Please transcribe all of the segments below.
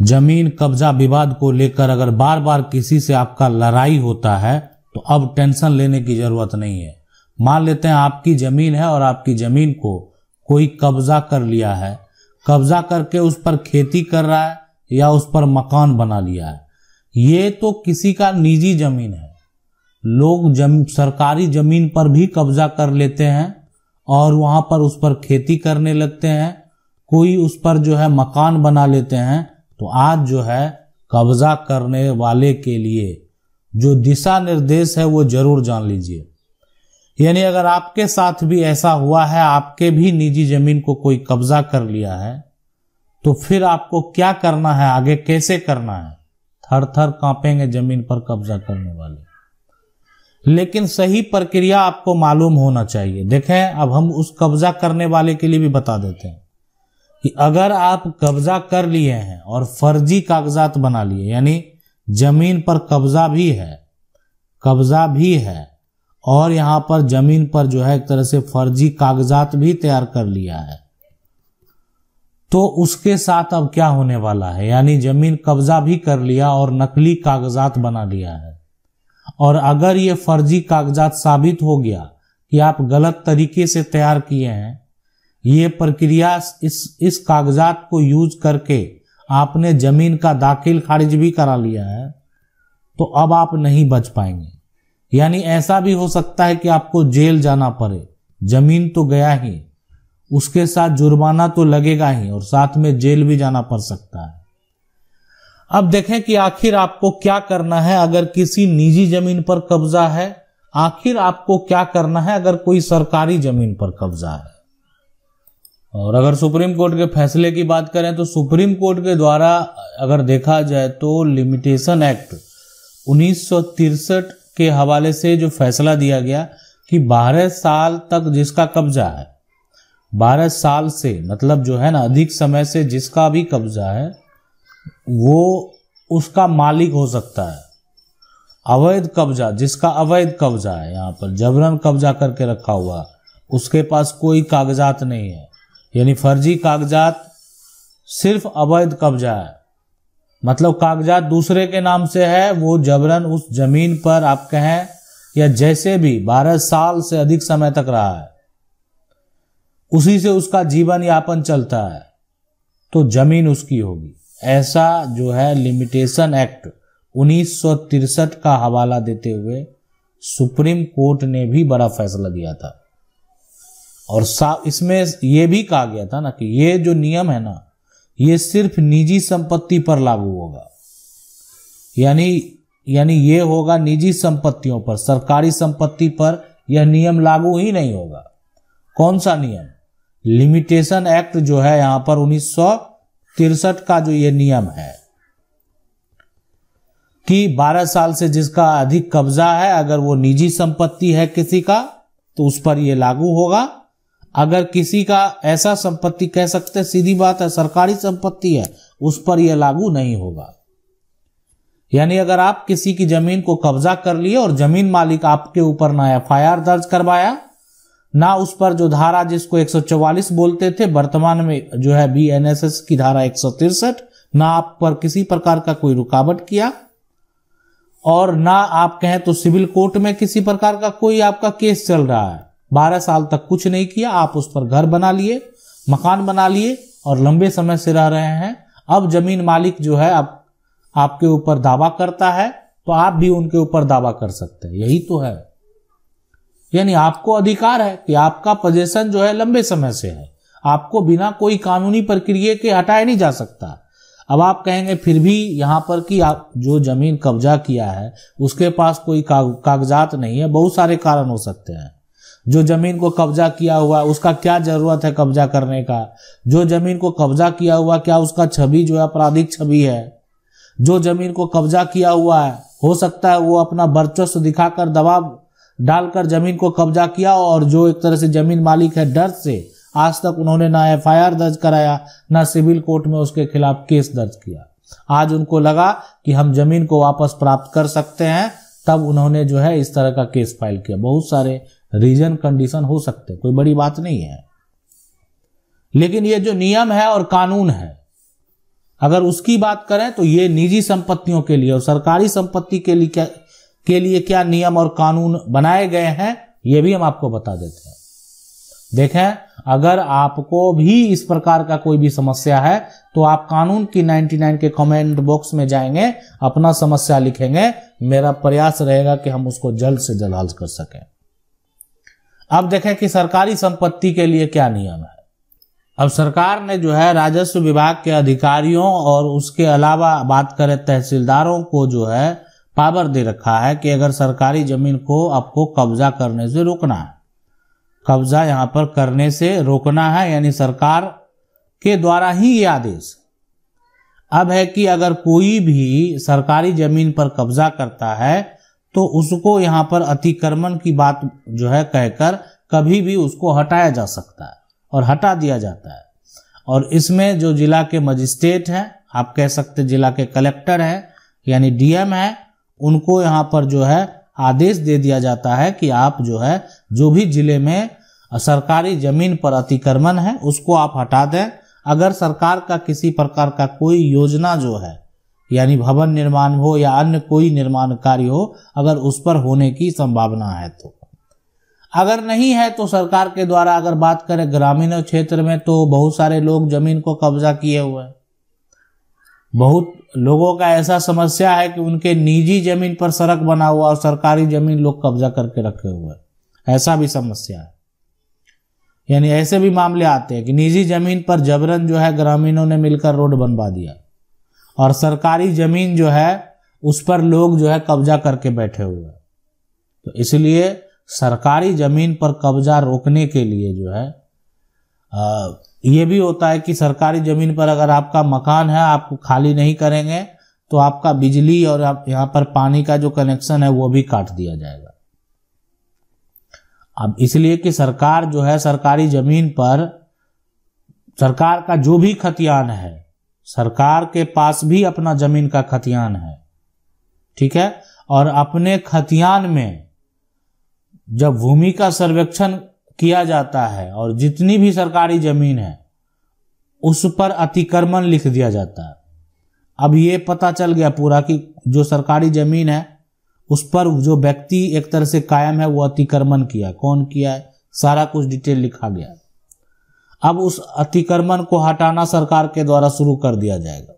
जमीन कब्जा विवाद को लेकर अगर बार बार किसी से आपका लड़ाई होता है तो अब टेंशन लेने की जरूरत नहीं है। मान लेते हैं आपकी जमीन है और आपकी जमीन को कोई कब्जा कर लिया है, कब्जा करके उस पर खेती कर रहा है या उस पर मकान बना लिया है। ये तो किसी का निजी जमीन है। लोग सरकारी जमीन पर भी कब्जा कर लेते हैं और वहां पर उस पर खेती करने लगते हैं, कोई उस पर जो है मकान बना लेते हैं। तो आज जो है कब्जा करने वाले के लिए जो दिशा निर्देश है वो जरूर जान लीजिए। यानी अगर आपके साथ भी ऐसा हुआ है, आपके भी निजी जमीन को कोई कब्जा कर लिया है, तो फिर आपको क्या करना है, आगे कैसे करना है। थर थर कांपेंगे जमीन पर कब्जा करने वाले। लेकिन सही प्रक्रिया आपको मालूम होना चाहिए। देखें, अब हम उस कब्जा करने वाले के लिए भी बता देते हैं कि अगर आप कब्जा कर लिए हैं और फर्जी कागजात बना लिए, यानी जमीन पर कब्जा भी है और यहां पर जमीन पर जो है एक तरह से फर्जी कागजात भी तैयार कर लिया है, तो उसके साथ अब क्या होने वाला है। यानी जमीन कब्जा भी कर लिया और नकली कागजात बना लिया है, और अगर ये फर्जी कागजात साबित हो गया कि आप गलत तरीके से तैयार किए हैं, ये प्रक्रिया इस कागजात को यूज करके आपने जमीन का दाखिल खारिज भी करा लिया है, तो अब आप नहीं बच पाएंगे। यानी ऐसा भी हो सकता है कि आपको जेल जाना पड़े। जमीन तो गया ही, उसके साथ जुर्माना तो लगेगा ही और साथ में जेल भी जाना पड़ सकता है। अब देखें कि आखिर आपको क्या करना है अगर किसी निजी जमीन पर कब्जा है, आखिर आपको क्या करना है अगर कोई सरकारी जमीन पर कब्जा है। और अगर सुप्रीम कोर्ट के फैसले की बात करें तो सुप्रीम कोर्ट के द्वारा अगर देखा जाए तो लिमिटेशन एक्ट 1963 के हवाले से जो फैसला दिया गया कि 12 साल तक जिसका कब्जा है, 12 साल से मतलब जो है ना अधिक समय से जिसका भी कब्जा है वो उसका मालिक हो सकता है। अवैध कब्जा, जिसका अवैध कब्जा है, यहाँ पर जबरन कब्जा करके रखा हुआ, उसके पास कोई कागजात नहीं है, यानी फर्जी कागजात, सिर्फ अवैध कब्जा है, मतलब कागजात दूसरे के नाम से है, वो जबरन उस जमीन पर आप कहें या जैसे भी 12 साल से अधिक समय तक रहा है, उसी से उसका जीवन यापन चलता है, तो जमीन उसकी होगी। ऐसा जो है लिमिटेशन एक्ट 1963 का हवाला देते हुए सुप्रीम कोर्ट ने भी बड़ा फैसला दिया था। और इसमें ये भी कहा गया था ना कि ये जो नियम है ना, ये सिर्फ निजी संपत्ति पर लागू होगा। यानी ये होगा निजी संपत्तियों पर, सरकारी संपत्ति पर यह नियम लागू ही नहीं होगा। कौन सा नियम? लिमिटेशन एक्ट जो है यहां पर 1963 का जो ये नियम है कि 12 साल से जिसका अधिक कब्जा है, अगर वो निजी संपत्ति है किसी का, तो उस पर ये लागू होगा। अगर किसी का ऐसा संपत्ति कह सकते, सीधी बात है, सरकारी संपत्ति है, उस पर यह लागू नहीं होगा। यानी अगर आप किसी की जमीन को कब्जा कर लिए और जमीन मालिक आपके ऊपर ना एफआईआर दर्ज करवाया, ना उस पर जो धारा जिसको 144 बोलते थे, वर्तमान में जो है बीएनएसएस की धारा 163, ना आप पर किसी प्रकार का कोई रुकावट किया, और ना आप कहें तो सिविल कोर्ट में किसी प्रकार का कोई आपका केस चल रहा है, 12 साल तक कुछ नहीं किया, आप उस पर घर बना लिए, मकान बना लिए और लंबे समय से रह रहे हैं। अब जमीन मालिक जो है आपके ऊपर दावा करता है, तो आप भी उनके ऊपर दावा कर सकते हैं। यही तो है। यानी आपको अधिकार है कि आपका पोजीशन जो है लंबे समय से है, आपको बिना कोई कानूनी प्रक्रिया के हटाया नहीं जा सकता। अब आप कहेंगे फिर भी यहां पर कि आप जो जमीन कब्जा किया है उसके पास कोई कागजात नहीं है। बहुत सारे कारण हो सकते हैं। जो जमीन को कब्जा किया हुआ है उसका क्या जरूरत है कब्जा करने का? जो जमीन को कब्जा किया हुआ क्या उसका छवि जो है आपराधिक छवि है? जो जमीन को कब्जा किया हुआ है हो सकता है वो अपना वर्चस्व दिखाकर दबाव डालकर जमीन को कब्जा किया, और जो एक तरह से जमीन मालिक है डर से आज तक उन्होंने ना एफआईआर दर्ज कराया, ना सिविल कोर्ट में उसके खिलाफ केस दर्ज किया। आज उनको लगा कि हम जमीन को वापस प्राप्त कर सकते हैं, तब उन्होंने जो है इस तरह का केस फाइल किया। बहुत सारे रीजन कंडीशन हो सकते हैं, कोई बड़ी बात नहीं है। लेकिन ये जो नियम है और कानून है, अगर उसकी बात करें तो ये निजी संपत्तियों के लिए और सरकारी संपत्ति के लिए क्या नियम और कानून बनाए गए हैं, ये भी हम आपको बता देते हैं। देखें, अगर आपको भी इस प्रकार का कोई भी समस्या है तो आप कानून की 99 के कमेंट बॉक्स में जाएंगे, अपना समस्या लिखेंगे, मेरा प्रयास रहेगा कि हम उसको जल्द से जल्द हल कर सकें। अब देखें कि सरकारी संपत्ति के लिए क्या नियम है। अब सरकार ने जो है राजस्व विभाग के अधिकारियों और उसके अलावा बात करें तहसीलदारों को जो है पावर दे रखा है कि अगर सरकारी जमीन को आपको कब्जा करने से रोकना है, कब्जा यहां पर करने से रोकना है, यानी सरकार के द्वारा ही ये आदेश। अब है कि अगर कोई भी सरकारी जमीन पर कब्जा करता है तो उसको यहां पर अतिक्रमण की बात जो है कहकर कभी भी उसको हटाया जा सकता है और हटा दिया जाता है। और इसमें जो जिला के मजिस्ट्रेट हैं, आप कह सकते जिला के कलेक्टर हैं यानी डीएम हैं, उनको यहाँ पर जो है आदेश दे दिया जाता है कि आप जो है जो भी जिले में सरकारी जमीन पर अतिक्रमण है उसको आप हटा दें। अगर सरकार का किसी प्रकार का कोई योजना जो है यानी भवन निर्माण हो या अन्य कोई निर्माण कार्य हो, अगर उस पर होने की संभावना है तो, अगर नहीं है तो सरकार के द्वारा अगर बात करें ग्रामीण क्षेत्र में तो बहुत सारे लोग जमीन को कब्जा किए हुए हैं। बहुत लोगों का ऐसा समस्या है कि उनके निजी जमीन पर सड़क बना हुआ और सरकारी जमीन लोग कब्जा करके रखे हुए हैं, ऐसा भी समस्या है। यानी ऐसे भी मामले आते हैं कि निजी जमीन पर जबरन जो है ग्रामीणों ने मिलकर रोड बनवा दिया और सरकारी जमीन जो है उस पर लोग जो है कब्जा करके बैठे हुए हैं। तो इसलिए सरकारी जमीन पर कब्जा रोकने के लिए जो है ये भी होता है कि सरकारी जमीन पर अगर आपका मकान है, आपको खाली नहीं करेंगे तो आपका बिजली और आप यहाँ पर पानी का जो कनेक्शन है वो भी काट दिया जाएगा। अब इसलिए कि सरकार जो है सरकारी जमीन पर सरकार का जो भी खतियान है, सरकार के पास भी अपना जमीन का खतियान है, ठीक है, और अपने खतियान में जब भूमि का सर्वेक्षण किया जाता है और जितनी भी सरकारी जमीन है उस पर अतिक्रमण लिख दिया जाता है। अब ये पता चल गया पूरा कि जो सरकारी जमीन है उस पर जो व्यक्ति एक तरह से कायम है वो अतिक्रमण किया, कौन किया है, सारा कुछ डिटेल लिखा गया। अब उस अतिक्रमण को हटाना सरकार के द्वारा शुरू कर दिया जाएगा,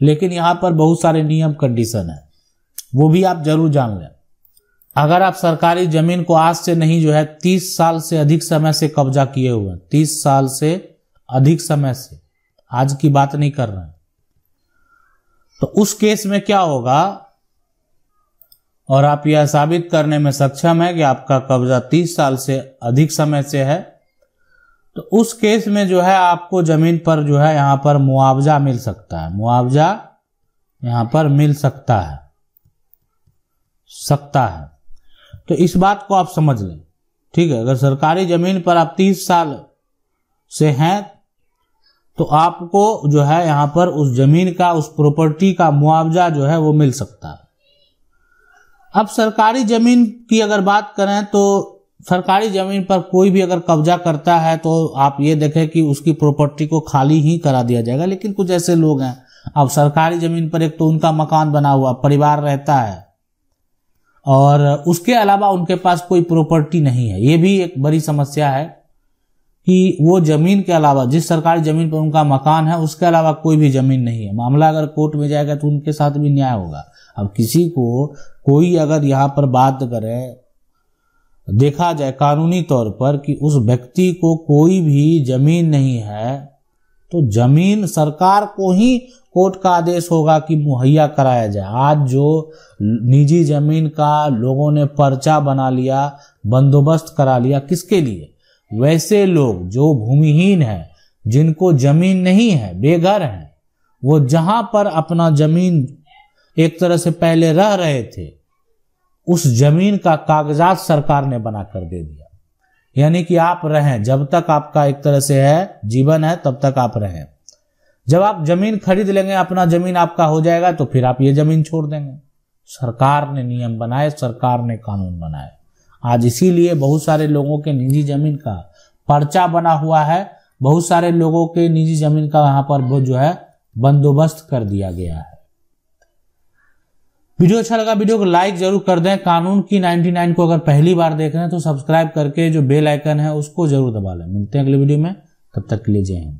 लेकिन यहाँ पर बहुत सारे नियम कंडीशन है, वो भी आप जरूर जान लें। अगर आप सरकारी जमीन को आज से नहीं जो है 30 साल से अधिक समय से कब्जा किए हुए हैं, 30 साल से अधिक समय से, आज की बात नहीं कर रहे हैं, तो उस केस में क्या होगा और आप यह साबित करने में सक्षम है कि आपका कब्जा 30 साल से अधिक समय से है, तो उस केस में जो है आपको जमीन पर जो है यहाँ पर मुआवजा मिल सकता है, मुआवजा यहाँ पर मिल सकता है। तो इस बात को आप समझ लें, ठीक है। अगर सरकारी जमीन पर आप 30 साल से हैं तो आपको जो है यहाँ पर उस जमीन का, उस प्रॉपर्टी का मुआवजा जो है वो मिल सकता है। अब सरकारी जमीन की अगर बात करें तो सरकारी जमीन पर कोई भी अगर कब्जा करता है तो आप ये देखें कि उसकी प्रॉपर्टी को खाली ही करा दिया जाएगा। लेकिन कुछ ऐसे लोग हैं, अब सरकारी जमीन पर एक तो उनका मकान बना हुआ, परिवार रहता है और उसके अलावा उनके पास कोई प्रॉपर्टी नहीं है। ये भी एक बड़ी समस्या है कि वो जमीन के अलावा, जिस सरकारी जमीन पर उनका मकान है उसके अलावा कोई भी जमीन नहीं है। मामला अगर कोर्ट में जाएगा तो उनके साथ भी न्याय होगा। अब किसी को कोई अगर यहाँ पर बात करे, देखा जाए कानूनी तौर पर कि उस व्यक्ति को कोई भी जमीन नहीं है तो जमीन सरकार को ही कोर्ट का आदेश होगा कि मुहैया कराया जाए। आज जो निजी जमीन का लोगों ने पर्चा बना लिया, बंदोबस्त करा लिया, किसके लिए? वैसे लोग जो भूमिहीन हैं, जिनको जमीन नहीं है, बेघर हैं, वो जहां पर अपना जमीन एक तरह से पहले रह रहे थे उस जमीन का कागजात सरकार ने बना कर दे दिया। यानी कि आप रहें, जब तक आपका एक तरह से है जीवन है तब तक आप रहें। जब आप जमीन खरीद लेंगे, अपना जमीन आपका हो जाएगा तो फिर आप ये जमीन छोड़ देंगे। सरकार ने नियम बनाए, सरकार ने कानून बनाए। आज इसीलिए बहुत सारे लोगों के निजी जमीन का पर्चा बना हुआ है, बहुत सारे लोगों के निजी जमीन का यहाँ पर वो जो है बंदोबस्त कर दिया गया है। वीडियो अच्छा लगा, वीडियो को लाइक जरूर कर दें। कानून की 99 को अगर पहली बार देख रहे हैं तो सब्सक्राइब करके जो बेल आइकन है उसको जरूर दबा लें। मिलते हैं अगले वीडियो में, तब तक के लिए जय हिंद।